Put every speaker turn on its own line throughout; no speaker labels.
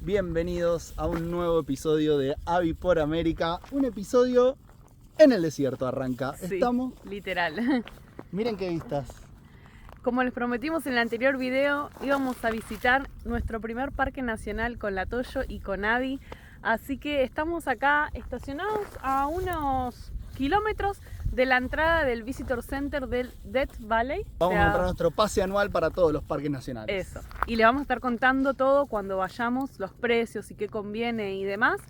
bienvenidos a un nuevo episodio de Avi por América. Un episodio en el desierto arranca.
Sí,
Estamos...
literal.
Miren qué vistas.
Como les prometimos en el anterior video, íbamos a visitar nuestro primer parque nacional con la Toyo y con Avi. Así que estamos acá estacionados a unos kilómetros de la entrada del Visitor Center del Death Valley.
Vamos a comprar nuestro pase anual para todos los parques nacionales.
Eso. Y le vamos a estar contando todo cuando vayamos, los precios y qué conviene y demás.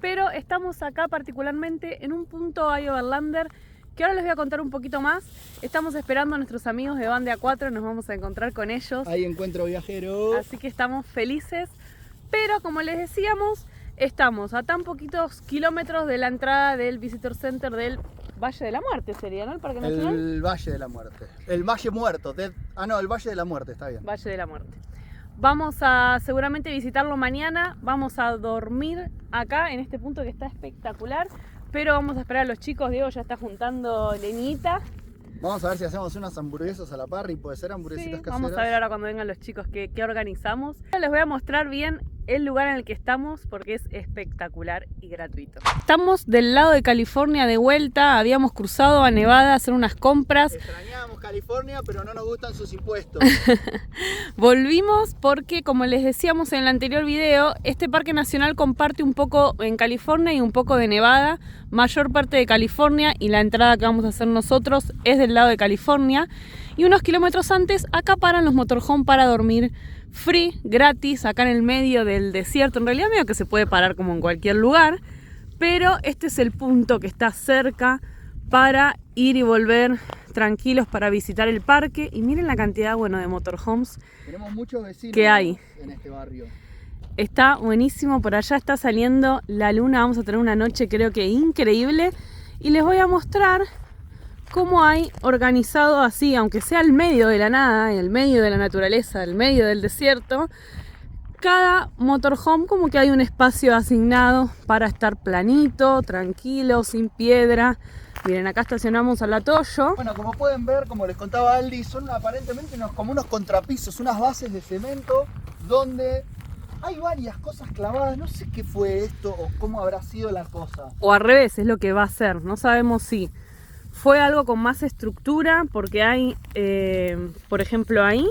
Pero estamos acá particularmente en un punto iOverlander que ahora les voy a contar un poquito más. Estamos esperando a nuestros amigos de Bande A4, nos vamos a encontrar con ellos.
Ahí encuentro viajero.
Así que estamos felices. Pero como les decíamos, estamos a tan poquitos kilómetros de la entrada del Visitor Center del Valle de la Muerte, sería, ¿no? El Parque Nacional.
El Valle de la Muerte. El Valle Muerto. No, el Valle de la Muerte, está bien.
Valle de la Muerte. Vamos a seguramente visitarlo mañana. Vamos a dormir acá en este punto que está espectacular. Pero vamos a esperar a los chicos. Diego ya está juntando leñita.
Vamos a ver si hacemos unas hamburguesas a la parry. Puede ser hamburguesitas
Sí,
caseras.
vamos a ver ahora cuando vengan los chicos qué organizamos. Les voy a mostrar bien el lugar en el que estamos porque es espectacular y gratuito. Estamos del lado de California de vuelta. Habíamos cruzado a Nevada a hacer unas compras.
Extrañábamos California, pero no nos gustan sus impuestos.
Volvimos porque, como les decíamos en el anterior video, este parque nacional comparte un poco en California y un poco de Nevada. Mayor parte de California, y la entrada que vamos a hacer nosotros es del lado de California. Y unos kilómetros antes, acá paran los motorhome para dormir free, gratis, acá en el medio del desierto. En realidad medio que se puede parar como en cualquier lugar, pero este es el punto que está cerca para ir y volver tranquilos para visitar el parque. Y miren la cantidad, bueno, de motorhomes.
Tenemos muchos vecinos
que hay
en este barrio.
Está buenísimo, por allá está saliendo la luna, vamos a tener una noche creo que increíble. Y les voy a mostrar cómo hay organizado así, aunque sea el medio de la nada, en el medio de la naturaleza, el medio del desierto, cada motorhome como que hay un espacio asignado para estar planito, tranquilo, sin piedra. Miren, acá estacionamos a la Toyo.
Bueno, como pueden ver, como les contaba Aldi, son aparentemente como unos contrapisos, unas bases de cemento donde hay varias cosas clavadas. No sé qué fue esto o cómo habrá sido la cosa.
O al revés, es lo que va a ser, no sabemos si fue algo con más estructura, porque hay, por ejemplo ahí,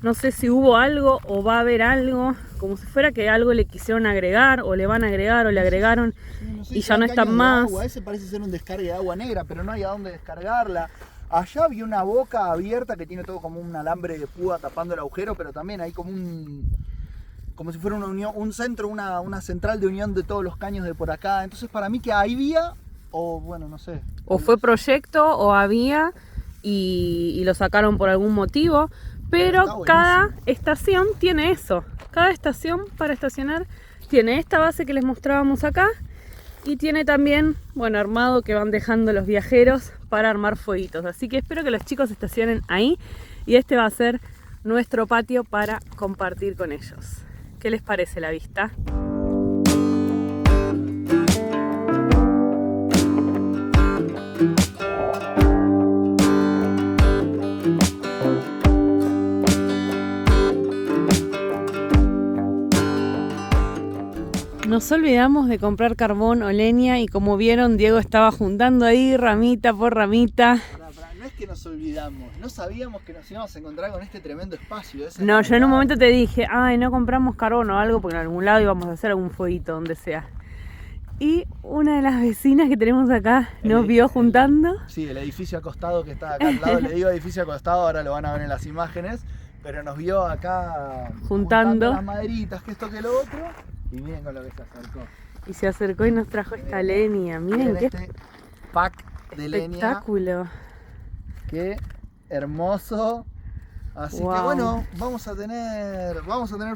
no sé si hubo algo o va a haber algo, como si fuera que algo le quisieron agregar, o le van a agregar, o le agregaron,
no sé
y
si
ya no
hay
están
caños de
más.
agua. Ese parece ser un descargue de agua negra, pero no hay a dónde descargarla. Allá había una boca abierta que tiene todo como un alambre de púa tapando el agujero, pero también hay como si fuera una unión, un centro, una central de unión de todos los caños de por acá. Entonces para mí que ahí había, o bueno, no sé.
O fue proyecto, o había, y lo sacaron por algún motivo. Pero cada estación tiene eso. Cada estación para estacionar tiene esta base que les mostrábamos acá. Y tiene también, bueno, armado que van dejando los viajeros para armar fueguitos. Así que espero que los chicos estacionen ahí. Y este va a ser nuestro patio para compartir con ellos. ¿Qué les parece la vista? Nos olvidamos de comprar carbón o leña y como vieron, Diego estaba juntando ahí ramita por ramita.
No es que nos olvidamos, no sabíamos que nos íbamos a encontrar con este tremendo espacio.
No, yo en un momento te dije, ay, no compramos carbón o algo porque en algún lado íbamos a hacer algún fueguito, donde sea. Y una de las vecinas que tenemos acá nos vio juntando.
Sí, el edificio acostado que está acá al lado, le digo edificio acostado, ahora lo van a ver en las imágenes, pero nos vio acá
juntando
las maderitas, que esto que lo otro. Y miren con lo que se acercó.
Y se acercó y nos trajo esta leña. Miren qué
este pack de leña.
Espectáculo.
Qué hermoso. Así que bueno, vamos a tener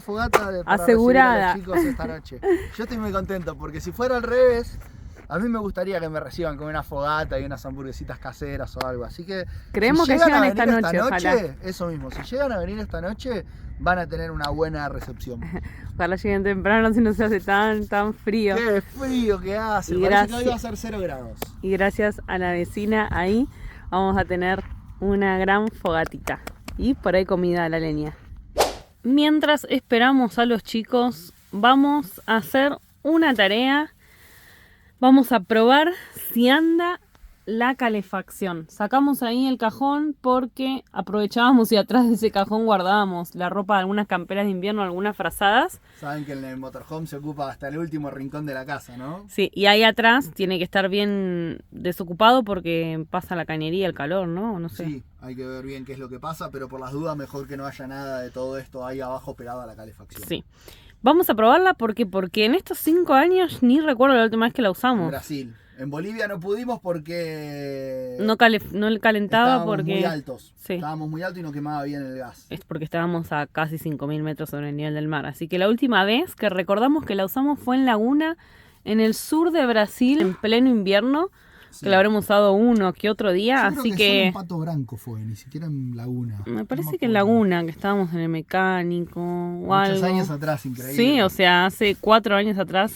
fogata para
asegurada.
recibir a los chicos esta noche. Yo estoy muy contento porque si fuera al revés, a mí me gustaría que me reciban con una fogata y unas hamburguesitas caseras o algo. Así que
creemos que llegan esta noche, ojalá.
Eso mismo, si llegan a venir esta noche, van a tener una buena recepción.
Ojalá lleguen temprano si no se hace tan frío.
Qué frío que hace,
y
parece que hoy va a ser 0 grados.
Y gracias a la vecina ahí vamos a tener una gran fogatita. Y por ahí comida a la leña. Mientras esperamos a los chicos, vamos a hacer una tarea. Vamos a probar si anda la calefacción. Sacamos ahí el cajón porque aprovechábamos y atrás de ese cajón guardábamos la ropa de algunas camperas de invierno, algunas frazadas.
Saben que en el motorhome se ocupa hasta el último rincón de la casa, ¿no?
Sí, y ahí atrás tiene que estar bien desocupado porque pasa la cañería, el calor, ¿no? No sé.
Sí, hay que ver bien qué es lo que pasa, pero por las dudas mejor que no haya nada de todo esto ahí abajo pegado a la calefacción.
Sí. Vamos a probarla porque en estos 5 años ni recuerdo la última vez que la usamos.
En Brasil. En Bolivia no pudimos porque
No calentaba
estábamos
porque...
muy altos.
Sí.
Estábamos muy altos y no quemaba bien el gas.
Es porque estábamos a casi 5.000 metros sobre el nivel del mar. Así que la última vez que recordamos que la usamos fue en Laguna, en el sur de Brasil, en pleno invierno. Sí. Que la habremos usado uno que otro día.
Yo
así
creo que solo en Pato Branco fue, ni siquiera en Laguna.
Me parece que en Laguna, que estábamos en el mecánico o algo.
Muchos años atrás, increíble.
Sí, o sea, hace 4 años atrás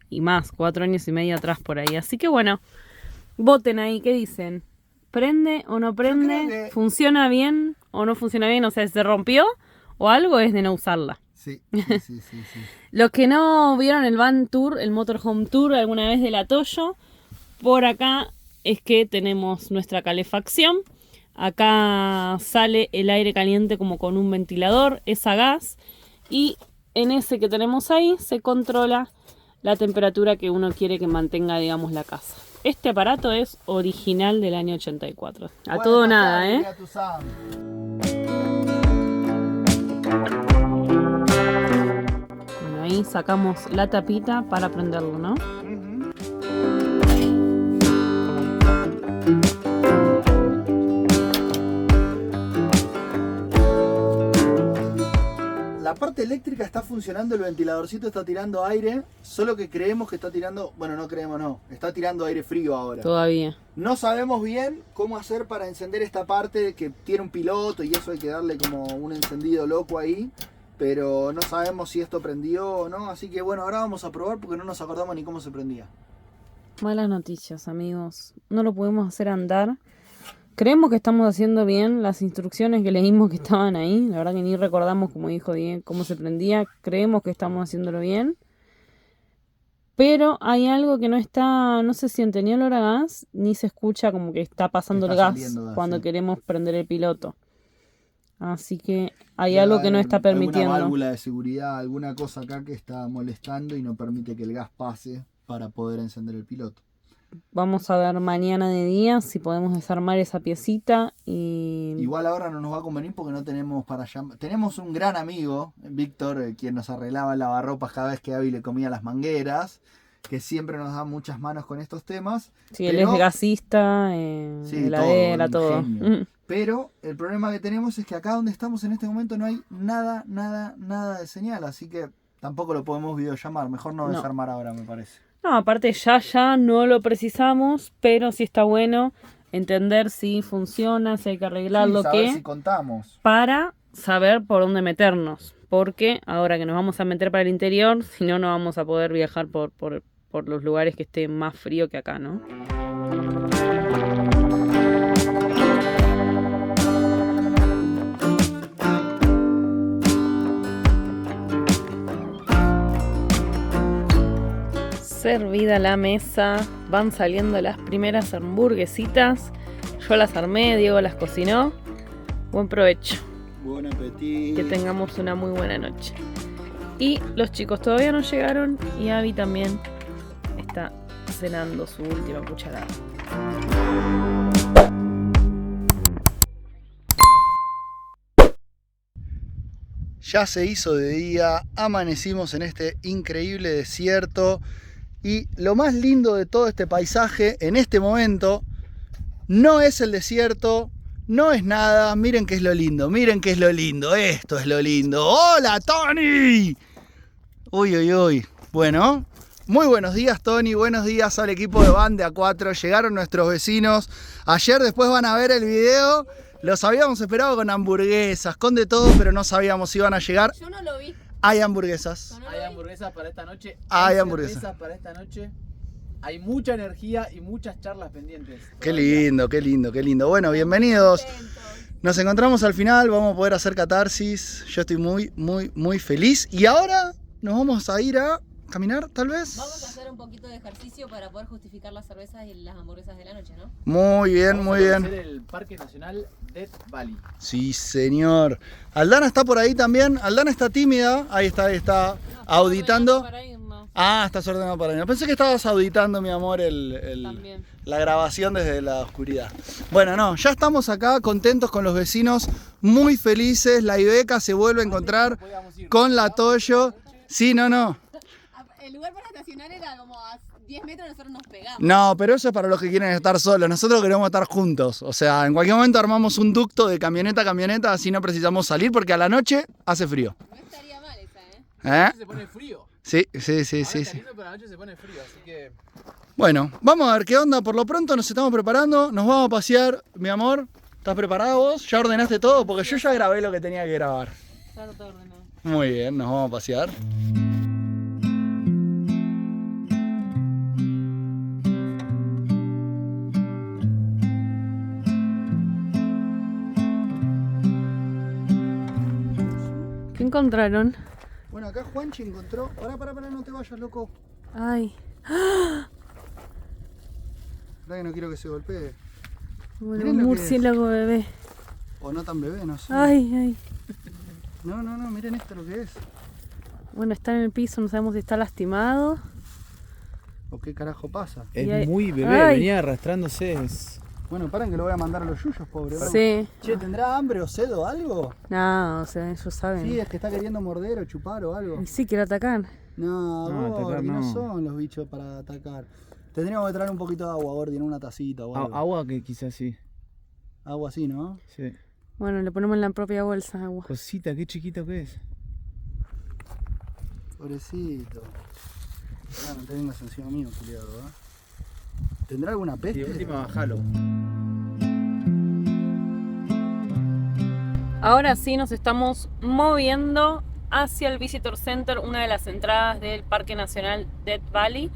y más, 4 años y medio atrás por ahí. Así que bueno, voten ahí, ¿qué dicen? ¿Prende o no prende? Que... ¿Funciona bien o no funciona bien? O sea, ¿se rompió o algo? Es de no usarla.
Sí.
Los que no vieron el van tour, el motorhome tour alguna vez de la Toyo, por acá es que tenemos nuestra calefacción. Acá sale el aire caliente como con un ventilador, es a gas. Y en ese que tenemos ahí se controla la temperatura que uno quiere que mantenga, digamos, la casa. Este aparato es original del año 84. A todo o nada, ¿eh? Bueno, ahí sacamos la tapita para prenderlo, ¿no?
La parte eléctrica está funcionando, el ventiladorcito está tirando aire, solo que creemos que está tirando, bueno, no creemos, no, está tirando aire frío ahora.
Todavía.
No sabemos bien cómo hacer para encender esta parte que tiene un piloto y eso hay que darle como un encendido loco ahí, pero no sabemos si esto prendió o no, así que bueno, ahora vamos a probar porque no nos acordamos ni cómo se prendía.
Malas noticias, amigos, no lo podemos hacer andar. Creemos que estamos haciendo bien las instrucciones que leímos que estaban ahí. La verdad que ni recordamos, como dijo Diego, cómo se prendía. Creemos que estamos haciéndolo bien. Pero hay algo que no está, no se siente ni olor a gas, ni se escucha como que está pasando el gas cuando queremos prender el piloto. Así que hay algo que no está permitiendo.
Alguna válvula de seguridad, alguna cosa acá que está molestando y no permite que el gas pase para poder encender el piloto.
Vamos a ver mañana de día si podemos desarmar esa piecita y...
Igual ahora no nos va a convenir porque no tenemos para llamar. Tenemos un gran amigo, Víctor, quien nos arreglaba el lavarropas cada vez que Abby le comía las mangueras, que siempre nos da muchas manos con estos temas.
Sí, él es gasista,
sí,
heladera, todo.
Pero el problema que tenemos es que acá donde estamos en este momento no hay nada de señal, así que tampoco lo podemos videollamar. Mejor no desarmar ahora, me parece.
No, aparte ya no lo precisamos, pero sí está bueno entender si funciona, si hay que arreglarlo,
si contamos.
Para saber por dónde meternos. Porque ahora que nos vamos a meter para el interior, si no, no vamos a poder viajar por los lugares que esté más frío que acá, ¿no? Servida la mesa, van saliendo las primeras hamburguesitas. Yo las armé, Diego las cocinó. Buen provecho.
Buen apetito.
Que tengamos una muy buena noche. Y los chicos todavía no llegaron y Abby también está cenando su última cucharada.
Ya se hizo de día, amanecimos en este increíble desierto. Y lo más lindo de todo este paisaje en este momento no es el desierto, no es nada. Miren qué es lo lindo, esto es lo lindo. ¡Hola, Tony! Uy. Bueno, muy buenos días, Tony, buenos días al equipo de Van de A4. Llegaron nuestros vecinos. Ayer después van a ver el video. Los habíamos esperado con hamburguesas, con de todo, pero no sabíamos si iban a llegar.
Yo no lo vi.
Hay hamburguesas.
Hay hamburguesas para esta noche.
Hay hamburguesas
para esta noche. Hay mucha energía y muchas charlas pendientes.
Qué lindo. Bueno, bienvenidos. Nos encontramos al final, vamos a poder hacer catarsis. Yo estoy muy feliz. Y ahora nos vamos a ir a caminar, tal vez.
Vamos a hacer un poquito de ejercicio para poder justificar las cervezas y las hamburguesas de la noche, ¿no?
Muy bien,
Vamos
muy
a
bien.
conocer el Parque Nacional Death Valley.
Sí, señor. Aldana está por ahí también. Aldana está tímida. Ahí está, auditando.
Para irnos.
Ah, estás ordenado para mí. Pensé que estabas auditando, mi amor,
También.
la grabación desde la oscuridad. Bueno, no, ya estamos acá contentos con los vecinos, muy felices. La Ibeca se vuelve a encontrar con la Toyo. Sí, no.
El lugar para estacionar era como a 10 metros, nosotros nos pegamos.
No, pero eso es para los que quieren estar solos. Nosotros queremos estar juntos. O sea, en cualquier momento armamos un ducto de camioneta a camioneta, así no precisamos salir porque a la noche hace frío.
No estaría mal esa, ¿eh?
¿Eh?
Se pone frío.
Sí.
Ahora está lindo, pero a la noche se pone frío, así que...
Bueno, vamos a ver qué onda. Por lo pronto nos estamos preparando. Nos vamos a pasear, mi amor. ¿Estás preparado vos? ¿Ya ordenaste todo? Porque yo ya grabé lo que tenía que grabar.
Ya lo tengo ordenado.
Muy bien, nos vamos a pasear.
¿Qué encontraron?
Bueno, acá Juanchi encontró... Pará, no te vayas, loco.
Ay.
Pará que no quiero que se golpee.
Bueno,
Miren
un
lo que es.
murciélago bebé.
O no tan bebé, no sé.
Ay.
No, miren esto lo que es.
Bueno, está en el piso, no sabemos si está lastimado.
¿O qué carajo pasa?
Es
Y hay-
muy bebé,
¡Ay!
venía arrastrándose.
Bueno, paren que lo voy a mandar a los yuyos, pobre. ¿no?
Sí.
Che, ¿tendrá hambre o sed o algo?
No, o sea, ellos saben.
Sí, es que está queriendo morder o chupar o algo.
Y sí, quiere atacar.
No,
No,
Gordi,
atacar
no
no.
son los bichos para atacar. Tendríamos que traer un poquito de agua, Gordi, en una tacita o algo.
Agua que quizás sí.
Agua así, ¿no?
Sí.
Bueno, le ponemos en la propia bolsa agua.
Cosita, qué chiquito que es.
Pobrecito. No te vengas encima mío, culiado, ¿Tendrá alguna peste?
Y de última bajalo.
Ahora sí nos estamos moviendo hacia el Visitor Center, una de las entradas del Parque Nacional Death Valley.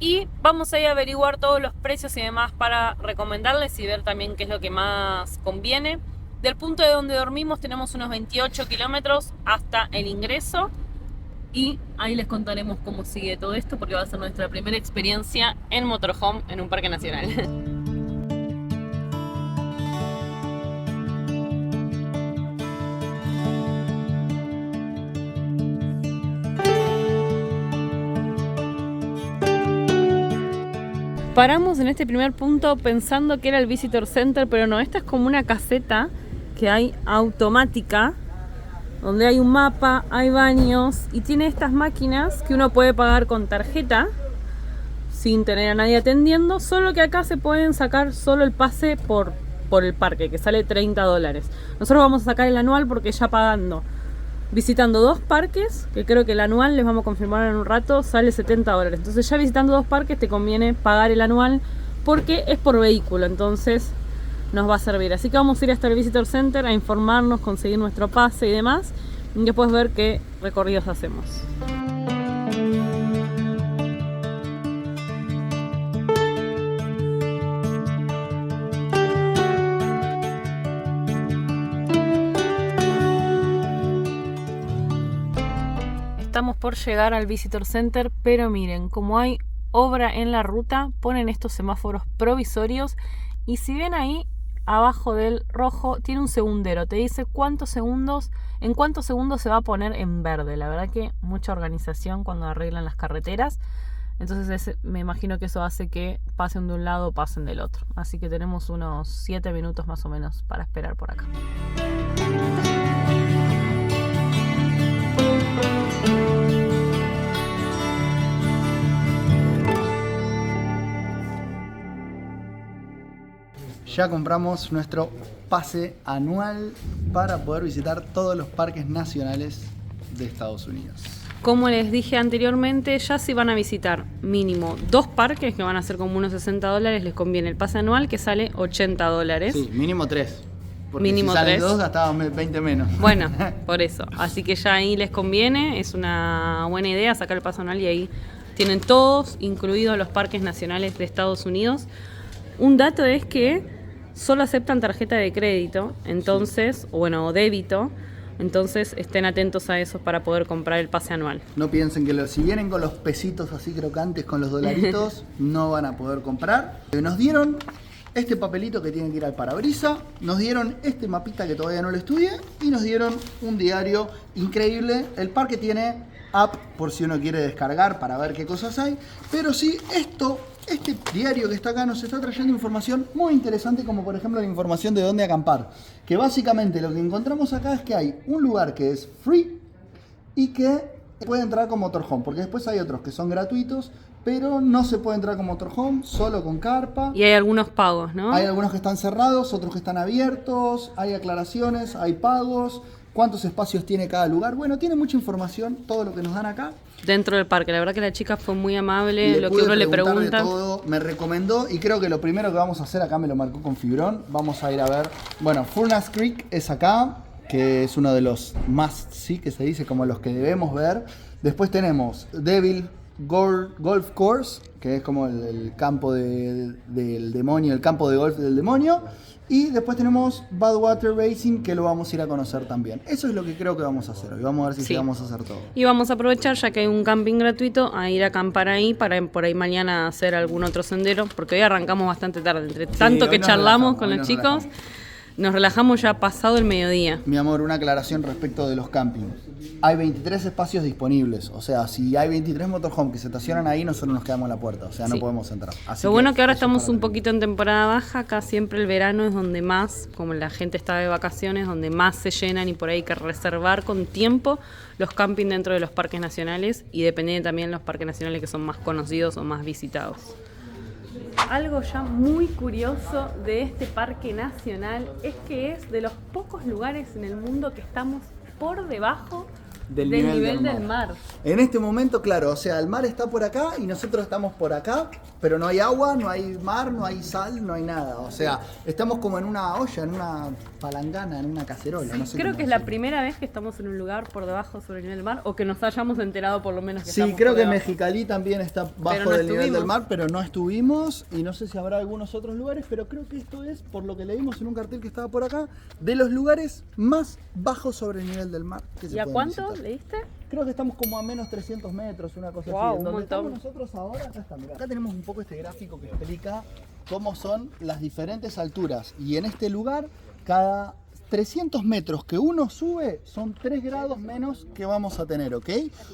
Y vamos a ir a averiguar todos los precios y demás para recomendarles y ver también qué es lo que más conviene. Del punto de donde dormimos tenemos unos 28 kilómetros hasta el ingreso. Y ahí les contaremos cómo sigue todo esto porque va a ser nuestra primera experiencia en motorhome en un parque nacional. Paramos en este primer punto pensando que era el Visitor Center, pero no, esta es como una caseta que hay automática, donde hay un mapa, hay baños y tiene estas máquinas que uno puede pagar con tarjeta sin tener a nadie atendiendo, solo que acá se pueden sacar solo el pase por el parque, que sale $30. Nosotros vamos a sacar el anual porque ya pagando, visitando 2 parques, que creo que el anual, les vamos a confirmar en un rato, sale $70. Entonces ya visitando 2 parques te conviene pagar el anual porque es por vehículo, entonces nos va a servir. Así que vamos a ir hasta el Visitor Center a informarnos, conseguir nuestro pase y demás, y después ver qué recorridos hacemos. Estamos por llegar al Visitor Center, pero miren, como hay obra en la ruta, ponen estos semáforos provisorios y si ven ahí abajo del rojo tiene un segundero, te dice en cuántos segundos se va a poner en verde. La verdad que mucha organización cuando arreglan las carreteras, entonces me imagino que eso hace que pasen de un lado o pasen del otro, así que tenemos unos 7 minutos más o menos para esperar por acá.
Ya compramos nuestro pase anual para poder visitar todos los parques nacionales de Estados Unidos.
Como les dije anteriormente, ya si van a visitar mínimo 2 parques, que van a ser como unos $60, les conviene el pase anual que sale $80.
Sí, mínimo 3. Porque
Mínimo
si salen
3.
2 gastábamos 20 menos.
Bueno, por eso. Así que ya ahí les conviene, es una buena idea sacar el pase anual y ahí tienen todos, incluidos los parques nacionales de Estados Unidos. Un dato es que solo aceptan tarjeta de crédito, entonces, o bueno, o débito, Entonces estén atentos a eso para poder comprar el pase anual.
No piensen que si vienen con los pesitos así crocantes, con los dolaritos, no van a poder comprar. Nos dieron este papelito que tienen que ir al parabrisa, nos dieron este mapita que todavía no lo estudié y nos dieron un diario increíble. El parque tiene app por si uno quiere descargar para ver qué cosas hay, pero sí este diario que está acá nos está trayendo información muy interesante, como por ejemplo la información de dónde acampar, que básicamente lo que encontramos acá es que hay un lugar que es free y que puede entrar con motorhome, porque después hay otros que son gratuitos, pero no se puede entrar con motorhome, solo con carpa.
Y hay algunos pagos, ¿no?
Hay algunos que están cerrados, otros que están abiertos, hay aclaraciones, hay pagos, cuántos espacios tiene cada lugar. Bueno, tiene mucha información, todo lo que nos dan acá.
Dentro del parque, la verdad que la chica fue muy amable, lo que
pude
uno le
preguntar de
pregunta.
todo, me recomendó y creo que lo primero que vamos a hacer, acá me lo marcó con fibrón, vamos a ir a ver, bueno, Furnace Creek es acá, que es uno de los más, sí, que se dice como los que debemos ver. Después tenemos Devil Golf Course, que es como el campo del demonio, el campo de golf del demonio. Y después tenemos Badwater Racing, que lo vamos a ir a conocer también. Eso es lo que creo que vamos a hacer hoy. Vamos a ver si
Sí.
llegamos a hacer todo.
Y vamos a aprovechar, ya que hay un camping gratuito, a ir a acampar ahí para por ahí mañana hacer algún otro sendero, porque hoy arrancamos bastante tarde. Entre tanto
hoy
que
nos
charlamos
relajamos,
con
hoy
los
nos
chicos, nos relajamos ya pasado el mediodía.
Mi amor, una aclaración respecto de los campings. Hay 23 espacios disponibles. O sea, si hay 23 motorhome que se estacionan ahí, nosotros nos quedamos en la puerta. O sea, no
Sí.
podemos entrar. Así
Lo bueno que ahora
eso
estamos
para
un
tener.
poquito en temporada baja, acá siempre el verano es donde más, como la gente está de vacaciones, donde más se llenan y por ahí hay que reservar con tiempo los campings dentro de los parques nacionales y depende también los parques nacionales que son más conocidos o más visitados. Algo ya muy curioso de este parque nacional es que es de los pocos lugares en el mundo que estamos por debajo del nivel del mar.
En este momento, claro, o sea, el mar está por acá y nosotros estamos por acá, pero no hay agua, no hay mar, no hay sal, no hay nada. O sea, estamos como en una olla, en una palangana, en una cacerola. No sé
Creo
cómo
que es la
decirlo.
primera vez que estamos en un lugar por debajo sobre el nivel del mar o que nos hayamos enterado por lo menos que
Sí,
estamos
creo
por
que
debajo.
Mexicali también está
Pero
bajo
no
del nivel
estuvimos.
del mar, pero no estuvimos y no sé si habrá algunos otros lugares, pero creo que esto es, por lo que leímos en un cartel que estaba por acá, de los lugares más bajos sobre el nivel del mar que se
¿Y a
pueden
cuánto
visitar.
leíste?
Creo que estamos como a menos 300 metros, una cosa
Wow,
así. En
un
donde
montón.
estamos nosotros ahora, acá está, mirá. Acá tenemos un poco este gráfico que explica cómo son las diferentes alturas. Y en este lugar, cada 300 metros que uno sube, son 3 grados menos que vamos a tener, ¿ok?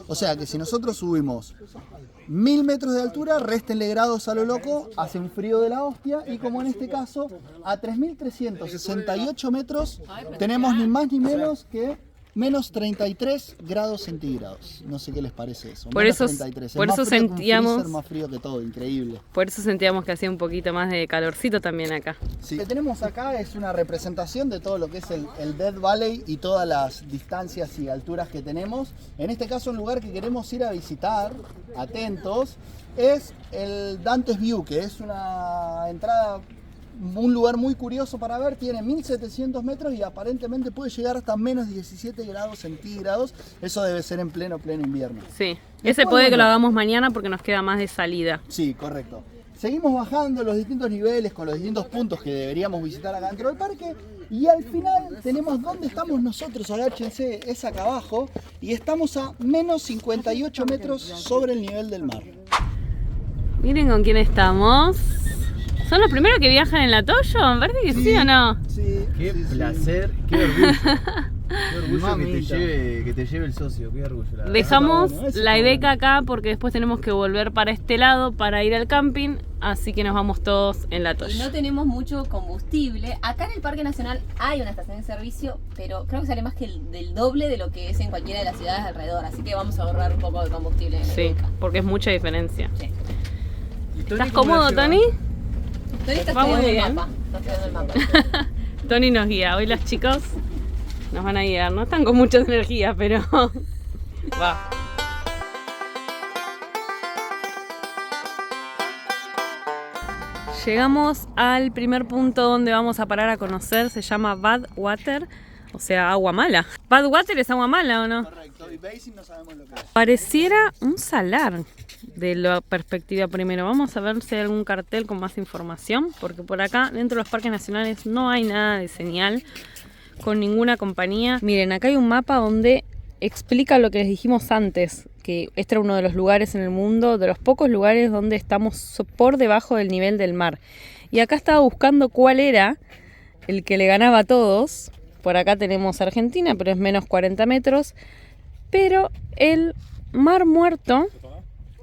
O sea que si nosotros subimos 1000 metros de altura, réstenle grados a lo loco, hace un frío de la hostia. Y como en este caso, a 3368 metros, tenemos ni más ni menos que menos 33 grados centígrados. No sé qué les parece eso.
Por
Menos
eso-
33. Es
por
más
eso
frío que un
sentíamos-
freezer, más frío que todo, increíble.
Por eso sentíamos que hacía un poquito más de calorcito también acá.
Sí. Lo que tenemos acá es una representación de todo lo que es el Death Valley y todas las distancias y alturas que tenemos. En este caso, un lugar que queremos ir a visitar, atentos, es el Dante's View, que es una entrada, un lugar muy curioso para ver. Tiene 1700 metros y aparentemente puede llegar hasta menos 17 grados centígrados. Eso debe ser en pleno invierno.
Sí.
Después,
Ese puede que
bueno.
lo hagamos mañana porque nos queda más de salida.
Sí, correcto. Seguimos bajando los distintos niveles con los distintos puntos que deberíamos visitar acá dentro del parque. Y al final tenemos dónde estamos nosotros, agáchense, es acá abajo. Y estamos a menos 58 metros sobre el nivel del mar.
Miren con quién estamos. ¿Son los primeros que viajan en la Toyo? Me parece que sí o no.
Sí.
Qué
sí, sí.
placer, qué orgullo. Qué orgullo
Mamita.
que te lleve el socio, qué orgullo. La verdad.
Dejamos
Eso está bueno, eso
la
está
Ibeca acá porque después tenemos que volver para este lado para ir al camping. Así que nos vamos todos en la
Y
Toyo.
no tenemos mucho combustible. Acá en el Parque Nacional hay una estación de servicio, pero creo que sale más que del doble de lo que es en cualquiera de las ciudades alrededor. Así que vamos a ahorrar un poco de combustible en
Sí,
Ibeca.
porque es mucha diferencia.
Sí.
¿Y Tony
¿Estás
cómo la
cómodo,
lleva?
Tony?
Tony está
Vamos
estudiando
bien.
el mapa. Está estudiando el mapa.
Tony nos guía. Hoy los chicos nos van a guiar. No están con mucha energía, pero va. Llegamos al primer punto donde vamos a parar a conocer. Se llama Badwater, o sea, agua mala. ¿Badwater es agua mala o no?
Correcto. Y Basin no sabemos lo que es.
Pareciera un salar de la perspectiva primero. Vamos a ver si hay algún cartel con más información, porque por acá dentro de los parques nacionales no hay nada de señal con ninguna compañía. Miren, acá hay un mapa donde explica lo que les dijimos antes, que este era uno de los lugares en el mundo, de los pocos lugares donde estamos por debajo del nivel del mar. Y acá estaba buscando cuál era el que le ganaba a todos. Por acá tenemos Argentina, pero es menos 40 metros. Pero el Mar Muerto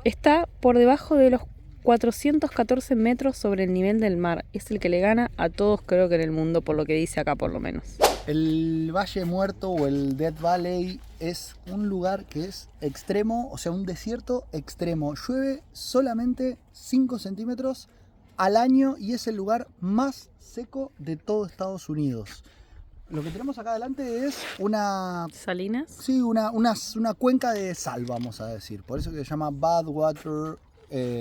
está por debajo de los 414 metros sobre el nivel del mar. Es el que le gana a todos, creo que en el mundo, por lo que dice acá por lo menos.
El Valle Muerto o el Death Valley es un lugar que es extremo, o sea, un desierto extremo. Llueve solamente 5 centímetros al año y es el lugar más seco de todo Estados Unidos. Lo que tenemos acá adelante es una...
¿Salinas?
Sí, una cuenca de sal, vamos a decir. Por eso que se llama Badwater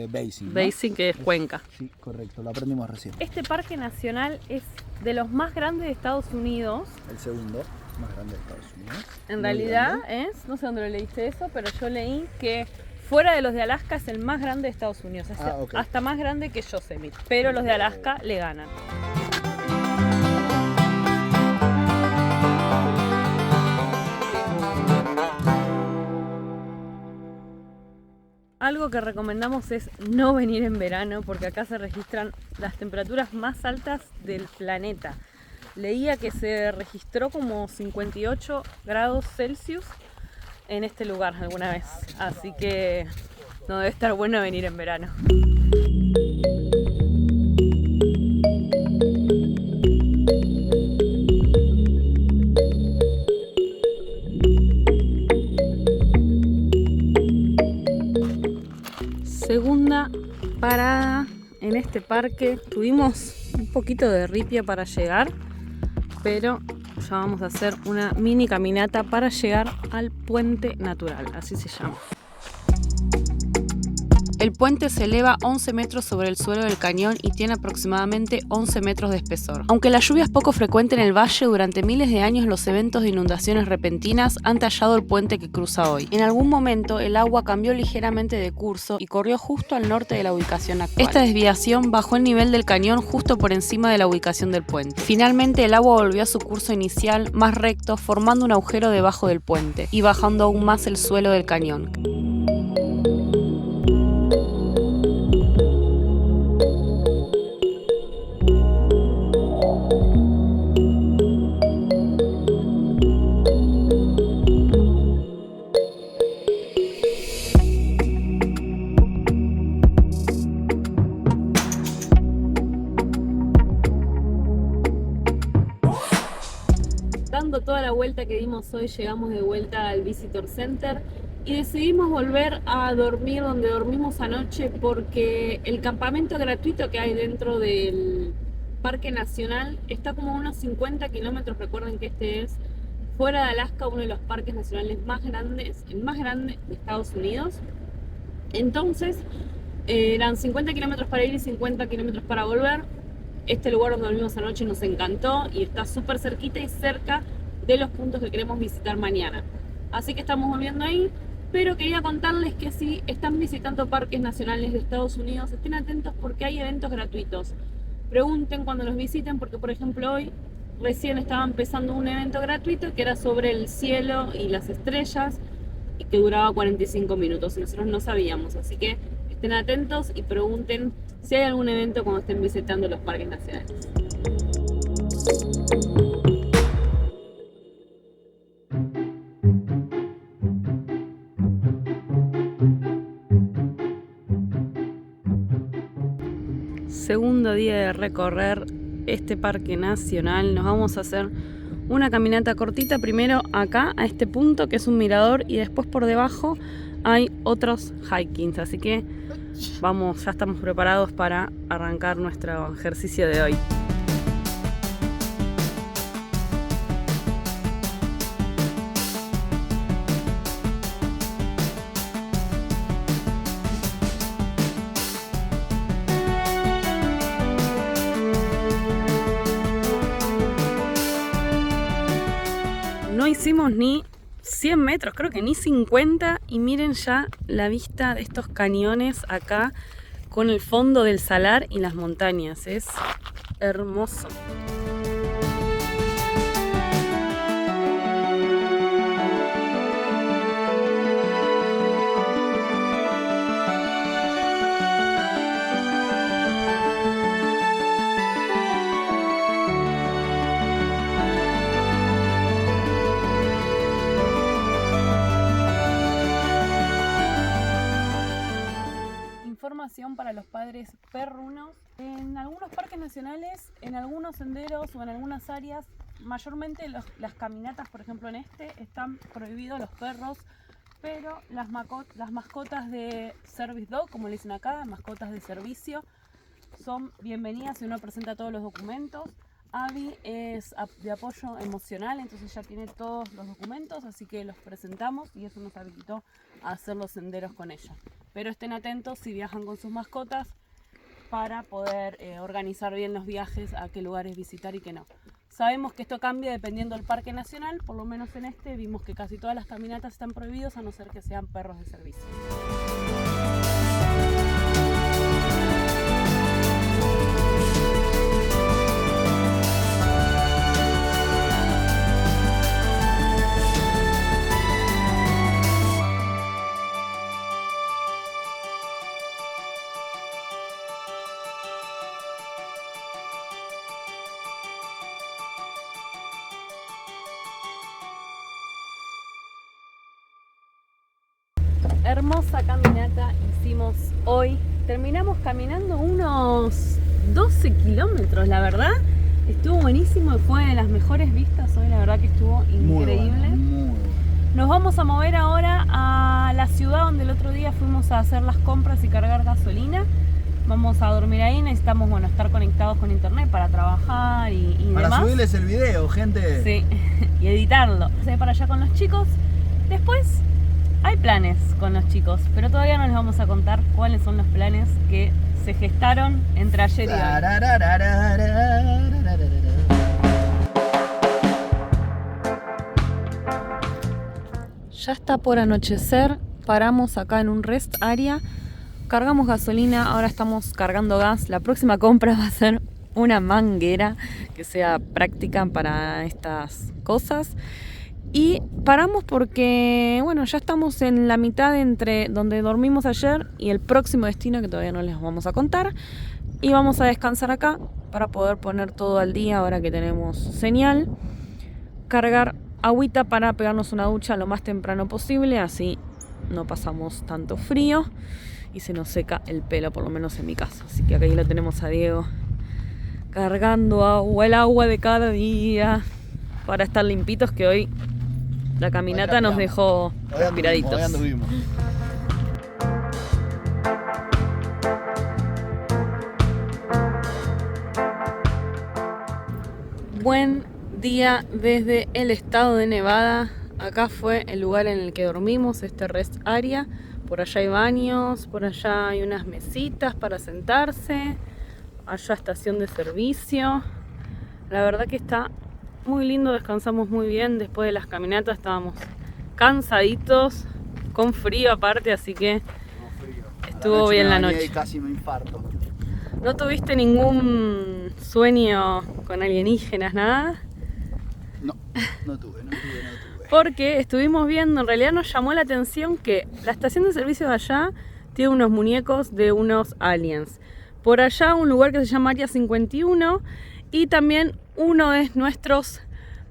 Basin, ¿no?
Basin, que es cuenca.
Sí, correcto, lo aprendimos recién.
Este parque nacional es de los más grandes de Estados Unidos.
El segundo más grande de Estados Unidos.
En
Muy
realidad
grande.
es, no sé dónde lo leíste eso, pero yo leí que fuera de los de Alaska es el más grande de Estados Unidos. O sea,
Ok.
hasta más grande que Yosemite. Pero los de Alaska le ganan. Algo que recomendamos es no venir en verano porque acá se registran las temperaturas más altas del planeta. Leía que se registró como 58 grados Celsius en este lugar alguna vez, así que no debe estar bueno venir en verano. Segunda parada en este parque. Tuvimos un poquito de ripia para llegar, pero ya vamos a hacer una mini caminata para llegar al puente natural, así se llama. El puente se eleva 11 metros sobre el suelo del cañón y tiene aproximadamente 11 metros de espesor. Aunque la lluvia es poco frecuente en el valle, durante miles de años los eventos de inundaciones repentinas han tallado el puente que cruza hoy. En algún momento el agua cambió ligeramente de curso y corrió justo al norte de la ubicación actual. Esta desviación bajó el nivel del cañón justo por encima de la ubicación del puente. Finalmente el agua volvió a su curso inicial, más recto, formando un agujero debajo del puente y bajando aún más el suelo del cañón. Dando toda la vuelta que dimos hoy, llegamos de vuelta al Visitor Center y decidimos volver a dormir donde dormimos anoche porque el campamento gratuito que hay dentro del Parque Nacional está como a unos 50 kilómetros. Recuerden que este es, fuera de Alaska, uno de los parques nacionales más grandes, el más grande de Estados Unidos. Entonces eran 50 kilómetros para ir y 50 kilómetros para volver. Este lugar donde dormimos anoche nos encantó y está súper cerquita y cerca de los puntos que queremos visitar mañana. Así que estamos volviendo ahí, pero quería contarles que si están visitando parques nacionales de Estados Unidos, estén atentos porque hay eventos gratuitos. Pregunten cuando los visiten porque, por ejemplo, hoy recién estaba empezando un evento gratuito que era sobre el cielo y las estrellas y que duraba 45 minutos y nosotros no sabíamos, así que estén atentos y pregunten si hay algún evento cuando estén visitando los parques nacionales. Segundo día de recorrer este parque nacional. Nos vamos a hacer una caminata cortita, primero acá a este punto que es un mirador y después por debajo hay otros hikings, así que vamos, ya estamos preparados para arrancar nuestro ejercicio de hoy. No hicimos ni 100 metros, creo que ni 50, y miren ya la vista de estos cañones acá con el fondo del salar y las montañas, es hermoso. información para los padres perrunos. En algunos parques nacionales, en algunos senderos o en algunas áreas, mayormente las caminatas, por ejemplo en están prohibidos los perros, pero las mascotas de service dog, como le dicen acá, mascotas de servicio, son bienvenidas si uno presenta todos los documentos. Abby es de apoyo emocional, entonces ya tiene todos los documentos, así que los presentamos y eso nos habilitó a hacer los senderos con ella. Pero estén atentos si viajan con sus mascotas para poder organizar bien los viajes, a qué lugares visitar y qué no. Sabemos que esto cambia dependiendo del parque nacional, por lo menos en vimos que casi todas las caminatas están prohibidas a no ser que sean perros de servicio. Hermosa caminata hicimos hoy. Terminamos caminando unos 12 kilómetros, la verdad. Estuvo buenísimo y fue de las mejores vistas hoy, la verdad que estuvo increíble.
Muy bueno.
Nos vamos a mover ahora a la ciudad donde el otro día fuimos a hacer las compras y cargar gasolina. Vamos a dormir ahí, necesitamos estar conectados con internet para trabajar y
para
demás.
subirles el video, gente.
Sí, y editarlo. Se ve para allá con los chicos. Después hay planes con los chicos, pero todavía no les vamos a contar cuáles son los planes que se gestaron entre ayer y hoy. Ya está por anochecer, paramos acá en un rest area, cargamos gasolina, ahora estamos cargando gas. La próxima compra va a ser una manguera que sea práctica para estas cosas. Y paramos porque, ya estamos en la mitad entre donde dormimos ayer y el próximo destino que todavía no les vamos a contar. Y vamos a descansar acá para poder poner todo al día ahora que tenemos señal. Cargar agüita para pegarnos una ducha lo más temprano posible, así no pasamos tanto frío y se nos seca el pelo, por lo menos en mi caso. Así que acá lo tenemos a Diego cargando agua, el agua de cada día para estar limpitos, que hoy la caminata nos dejó transpiraditos.
Hoy anduvimos.
Buen día desde el estado de Nevada. Acá fue el lugar en el que dormimos, este rest area. Por allá hay baños, por allá hay unas mesitas para sentarse. Allá estación de servicio. La verdad que está muy lindo, descansamos muy bien. Después de las caminatas estábamos cansaditos, con frío aparte, así que estuvo bien la noche.
Y casi me infarto.
¿No tuviste ningún sueño con alienígenas, nada?
No tuve.
Porque estuvimos viendo, en realidad nos llamó la atención que la estación de servicio de allá tiene unos muñecos de unos aliens. Por allá un lugar que se llama Área 51 y también uno de nuestros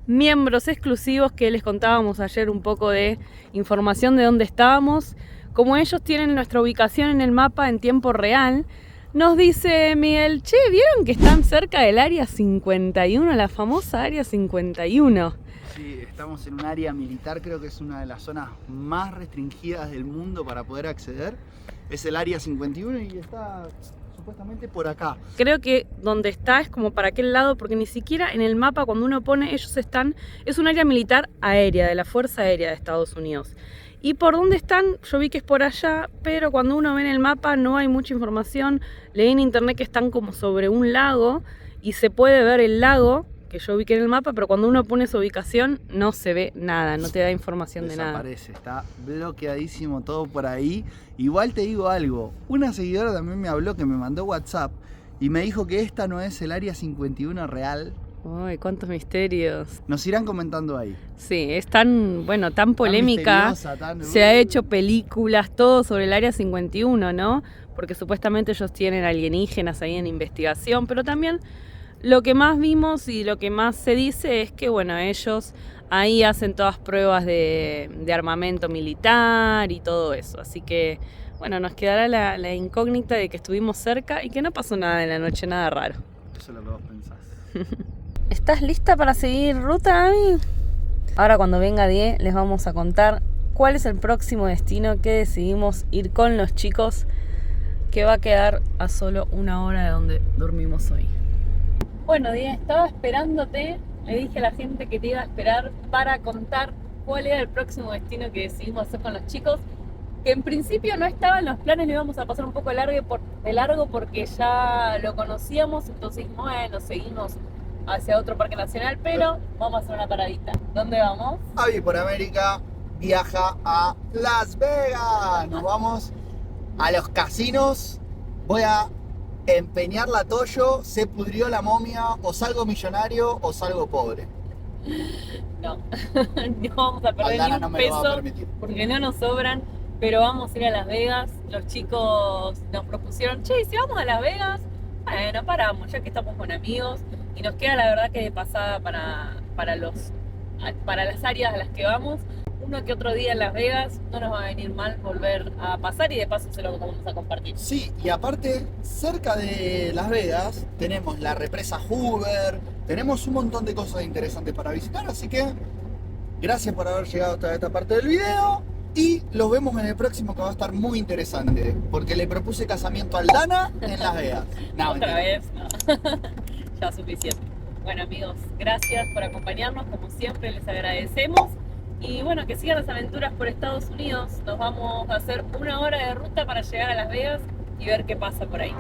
miembros exclusivos que les contábamos ayer un poco de información de dónde estábamos. Como ellos tienen nuestra ubicación en el mapa en tiempo real, nos dice Miguel, che, ¿vieron que están cerca del Área 51, la famosa Área 51?
Sí, estamos en un área militar, creo que es una de las zonas más restringidas del mundo para poder acceder. Es el Área 51 y está supuestamente por acá.
Creo que donde está es como para aquel lado, porque ni siquiera en el mapa cuando uno pone, ellos están, es un área militar aérea, de la Fuerza Aérea de Estados Unidos. Y por dónde están, yo vi que es por allá, pero cuando uno ve en el mapa no hay mucha información. Leí en internet que están como sobre un lago y se puede ver el lago, que yo vi que en el mapa, pero cuando uno pone su ubicación no se ve nada, no te da información de nada.
Desaparece, está bloqueadísimo todo por ahí. Igual te digo algo, una seguidora también me habló, que me mandó WhatsApp y me dijo que esta no es el Área 51 real.
Uy, cuántos misterios.
Nos irán comentando ahí.
Sí, es tan polémica, se ha hecho películas, todo sobre el Área 51, ¿no? Porque supuestamente ellos tienen alienígenas ahí en investigación, pero también Lo que más vimos y lo que más se dice es que, bueno, ellos ahí hacen todas pruebas de armamento militar y todo eso. Así que, bueno, nos quedará la incógnita de que estuvimos cerca y que no pasó nada en la noche, nada raro.
Eso es lo que vos pensás.
¿Estás lista para seguir ruta, Ami? Ahora cuando venga Die les vamos a contar cuál es el próximo destino que decidimos ir con los chicos, que va a quedar a solo 1 hora de donde dormimos hoy. Bueno, Die, estaba esperándote, le dije a la gente que te iba a esperar para contar cuál era el próximo destino que decidimos hacer con los chicos, que en principio no estaba en los planes, lo íbamos a pasar un poco de largo porque ya lo conocíamos, entonces bueno, seguimos hacia otro parque nacional, pero vamos a hacer una paradita. ¿Dónde vamos?
Avi por América viaja a Las Vegas. Nos vamos a los casinos. Voy a empeñar la Toyo, se pudrió la momia, o salgo millonario o salgo pobre.
No, no vamos a perder
Aldana
ni
no
un
me lo va a
peso
permitir.
porque no nos sobran, pero vamos a ir a Las Vegas. Los chicos nos propusieron, che, si vamos a Las Vegas, bueno, paramos, ya que estamos con amigos y nos queda la verdad que de pasada para las áreas a las que vamos. Uno que otro día en Las Vegas no nos va a venir mal volver a pasar y de paso se lo vamos a compartir.
Sí, y aparte, cerca de Las Vegas tenemos la represa Hoover, tenemos un montón de cosas interesantes para visitar, así que gracias por haber llegado hasta esta parte del video y los vemos en el próximo, que va a estar muy interesante, porque le propuse casamiento a Aldana en Las Vegas. No,
Otra
mentira.
vez, no. Ya suficiente. Bueno amigos, gracias por acompañarnos, como siempre les agradecemos. Y bueno, que sigan las aventuras por Estados Unidos. Nos vamos a hacer 1 hora de ruta para llegar a Las Vegas y ver qué pasa por ahí.